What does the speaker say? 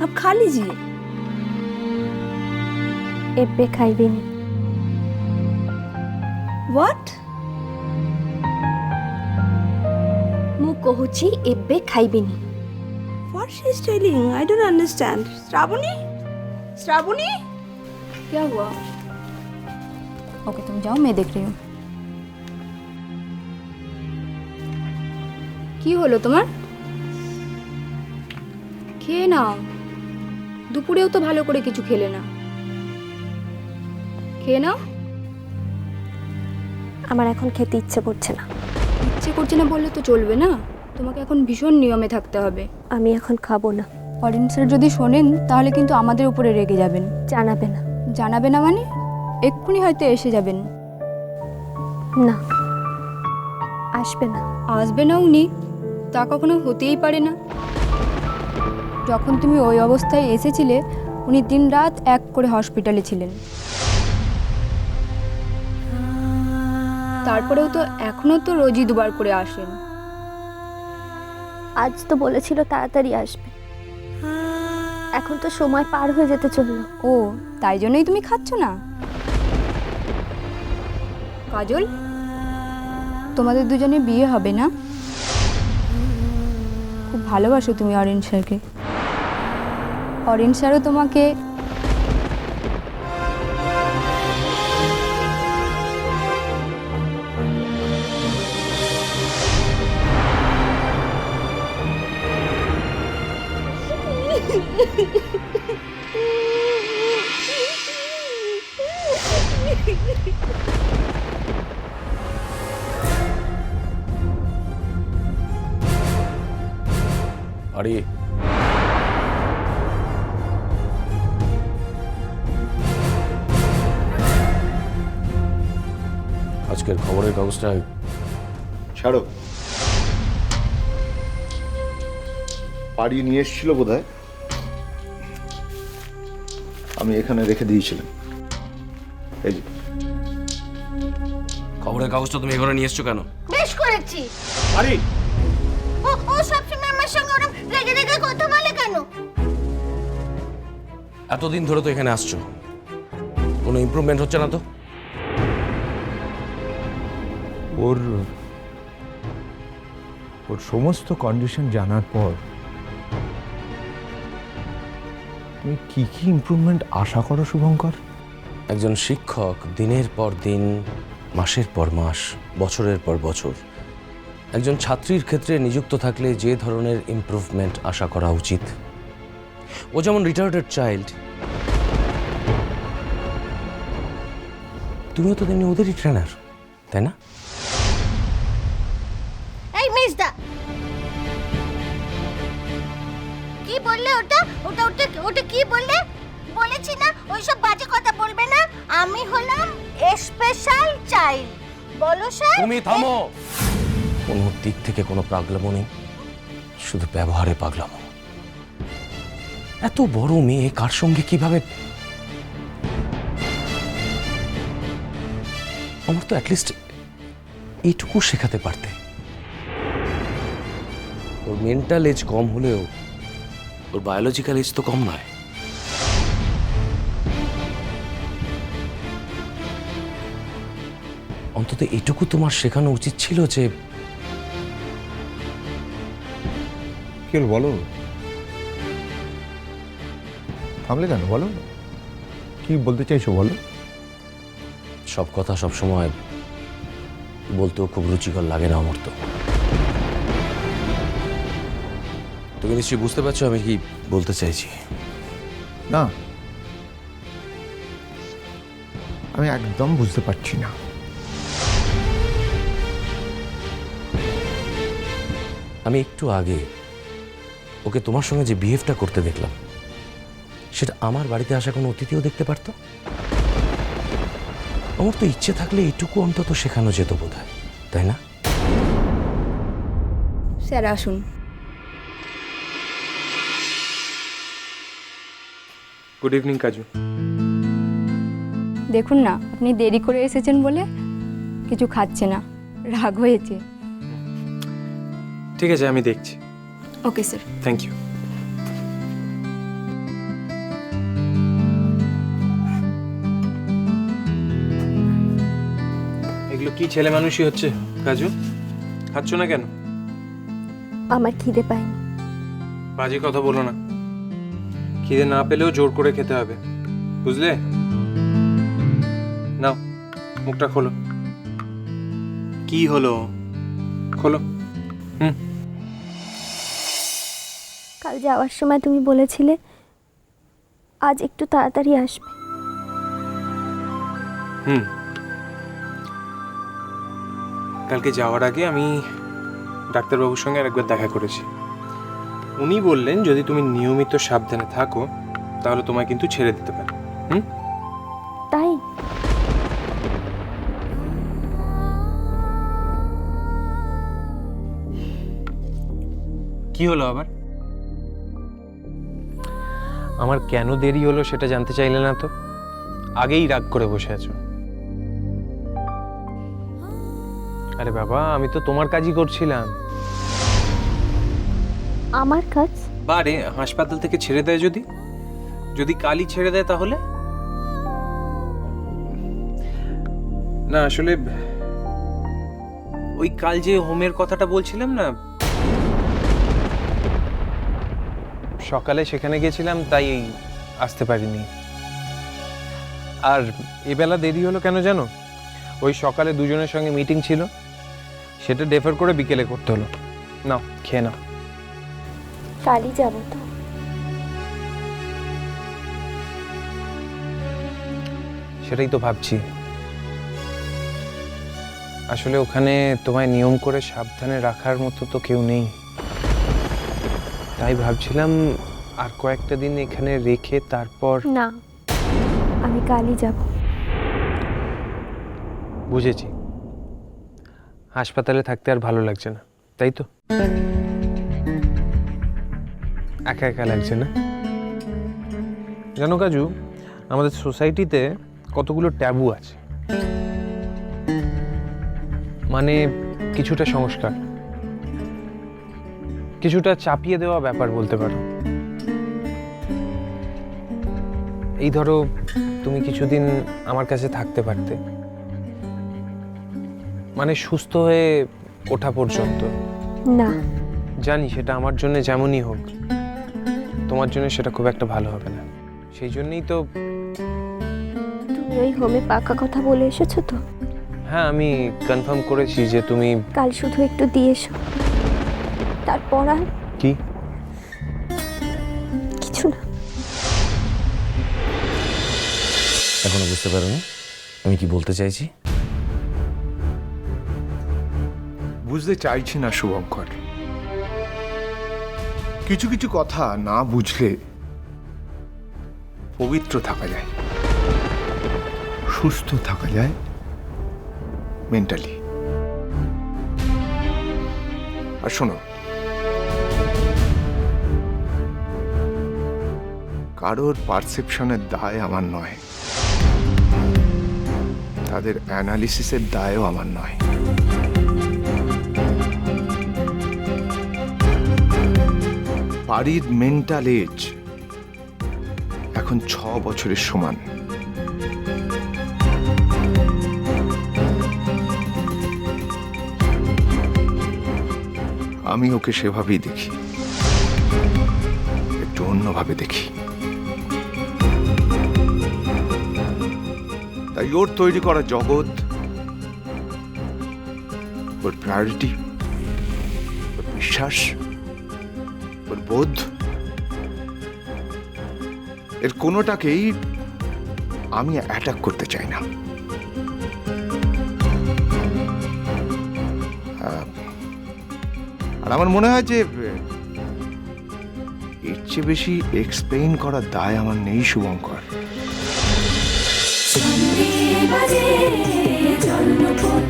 अब खा लीजिए। एबे खाइबेनी। व्हाट? मु कहूची एबे खाइबेनी। What she is telling? I don't understand. Shravani? Shravani? क्या हुआ? ओके तुम जाओ, मैं देख रही हूँ। কি হলো তোমার? খেয়ে নাও, দুপুরেও তো ভালো করে কিছু খেলে না। খেয়ে নাও। আমার এখন খেতে ইচ্ছে করছে না। ইচ্ছে করছে না বললে তো চলবে না, তোমাকে এখন ভীষণ নিয়মে থাকতে হবে। আমি এখন খাবো না। অরেঞ্জ স্যার যদি শোনেন তাহলে কিন্তু আমাদের উপরে রেগে যাবেন। জানাবে না। জানাবে না মানে? এক্ষুনি হয়তো এসে যাবেন। না, আসবে না। আসবে না উনি? তা কখনো হতেই পারে না। যখন তুমি ওই অবস্থায় এসেছিলে উনি দিনরাত এক করে হসপিটালে ছিলেন। তারপরেও তো এখনো তো রোজই দুবার করে আসেন। আজ তো বলেছিল তাড়াতাড়ি আসবে, এখন তো সময় পার হয়ে যেতে চললো। ও তাই জন্যই তুমি খাচ্ছ না? কাজল, তোমাদের দুজনে বিয়ে হবে না? খুব ভালোবাসো তুমি অরেঞ্জ স্যারকে। অরেঞ্জ স্যারও তোমাকে আরে আজকের খবরের কাগজটা ছাড়ো, পাড়ি নিয়ে এসেছিল বোধহয়, আমি এখানে রেখে দিয়েছিলাম। এই যে খবরের কাগজটা তুমি এখানে নিয়ে এসছো কেন? বেশ করেছি। পাড়ি, ও সবসময় আমার সঙ্গে ওরকম রেগে রেগে কথা বলে কেন? এতদিন ধরে তো এখানে আসছো, কোনো ইমপ্রুভমেন্ট হচ্ছে না তো? ওর সমস্ত কন্ডিশন জানার পর তুমি কি কি ইমপ্রুভমেন্ট আশা করো শুভঙ্কর? একজন শিক্ষক দিনের পর দিন, মাসের পর মাস, বছরের পর বছর একজন ছাত্রীর ক্ষেত্রে নিযুক্ত থাকলে যে ধরনের ইমপ্রুভমেন্ট আশা করা উচিত, ও যেমন রিটার্ডেড চাইল্ড, তুমিও তো তেমনি ওদেরই ট্রেনার, তাই না? এই মিসদা, কি বললে ওটা? ওটা ওটা ওটা কি বললে? বলেছি না ওইসব বাজে কথা বলবে না। আমি হলাম স্পেশাল চাইল্ড। বলো স্যার। তুমি থামো। কোনো দিক থেকে কোনো পাগলামো নেই, শুধু ব্যবহারে পাগলামো। এত বড় মেয়ে কার সঙ্গে কিভাবে? আমার তো অ্যাটলিস্ট এইটুকু শেখাতে পারতে। ওর মেন্টাল এজ কম হলেও ওর বায়োলজিক্যাল এজ তো কম নয়। অন্তত এটুকু তোমার শেখানো উচিত ছিল যে কি হলো বলো, থামলে কেন? বলো, কি বলতে চাইছো বলো। সব কথা সব সময় বলতেও খুব রুচিকর লাগে না আমার তো। তুমি নিশ্চয়ই বুঝতে পারছো আমি কি বলতে চাইছি। না, আমি একদম বুঝতে পারছি না। আমি একটু আগে ওকে তোমার সঙ্গে যে বিহেভটা করতে দেখলাম, সেটা আমার বাড়িতে আসা কোনো অতিথিও দেখতে পারতো। আমার তো ইচ্ছে থাকলে এটুকু অন্তত শেখানো যেত বোধহয়, তাই না? স্যার আসুন। গুড ইভিনিং কাজু। দেখুন না, আপনি দেরি করে এসেছেন বলে কিছু খাচ্ছে না, রাগ হয়েছে। ঠিক আছে, আমি দেখছি। Okay sir. Thank you. কি ছেলে মানুষই হচ্ছে কাজু? খাচ্ছ না কেন? আমার খিদে পায়নি। বাজে কথা বলো না, খিদে না পেলেও জোর করে খেতে হবে, বুঝলে? নাও মুখটা খোলো। কি হলো? খোলো। কাল যাওয়ার সময় তুমি বলেছিলে আজ একটু তাড়াতাড়ি আসবে। কালকে যাওয়ার আগে আমি ডাক্তারবাবুর সঙ্গে আরেকবার দেখা করেছি। উনি বললেন যদি তুমি নিয়মিত সাবধানে থাকো তাহলে তোমায় কিন্তু ছেড়ে দিতে পারে। তাই কি হলো আবার? আমার কেন দেরি হলো সেটা জানতে চাইলে না তো? আগেই রাগ করে বসে আছো। আরে বাবা, আমি তো তোমার কাজই করছিলাম। আমার কাজ? বারে হাসপাতাল থেকে ছেড়ে দেয় যদি? যদি কালই ছেড়ে দেয় তাহলে? না আসলে ওই কাল যে হোমের কথাটা বলছিলাম না, সকালে সেখানে গেছিলাম তাই আসতে পারিনি। আর এবেলা দেরি হলো কেন জানো? ওই সকালে দুজনের সঙ্গে মিটিং ছিল, সেটা ডেফার করে বিকেলে করতে হলো। নাও খেয়ে নাও। কালই যাবো তো। সেটাই তো ভাবছি। আসলে ওখানে তোমায় নিয়ম করে সাবধানে রাখার মতো তো কেউ নেই, তাই ভাবছিলাম আর কয়েকটা দিন এখানে রেখে তারপর। না, আমি কালই যাব। বুঝেছি, হাসপাতালে থাকতে আর ভালো লাগছে না, তাই তো? একা একা লাগছে না? জানো কাজু, আমাদের সোসাইটিতে কতগুলো ট্যাবু আছে, মানে কিছুটা সংস্কার, কিছুটা চাপিয়ে দেওয়া ব্যাপার বলতে পারো। এই ধরো তুমি কিছুদিন আমার কাছে থাকতে পারতে, মানে সুস্থ হয়ে ওঠা পর্যন্ত। না, জানি সেটা আমার জন্য যেমনই হোক, তোমার জন্য সেটা খুব একটা ভালো হবে না। সেই জন্যই তো। তুমি ওই হোমে পাকা কথা বলে এসেছো তো? হ্যাঁ, আমি কনফার্ম করেছি যে তুমি। কাল শুধু একটু দিয়ে এসো, তারপর আর কি? কিছু না। এখনো বুঝতে পারোনি আমি কি বলতে চাইছি? বুঝতে চাইছি না শুভঙ্কর। কিছু কিছু কথা না বুঝলে পবিত্র থাকা যায়, সুস্থ থাকা যায় মেন্টালি। আর শোনো, কারোর পারসেপশনের দায় আমার নয়, তাদের অ্যানালিসিসের দায়ও আমার নয়। বাড়ির মেন্টাল এজ এখন 6 বছরের সমান। আমি ওকে সেভাবেই দেখি, একটু অন্যভাবে দেখি। তাই ওর তৈরি করা জগৎ, ওর প্রায়োরিটি, ওর বিশ্বাস, ওর বোধ, এর কোনোটাকেই আমি অ্যাটাক করতে চাই না। আর আমার মনে হয় যে এর চেয়ে বেশি এক্সপ্লেইন করার দায় আমার নেই শুভঙ্কর। বাজে জন্মপথ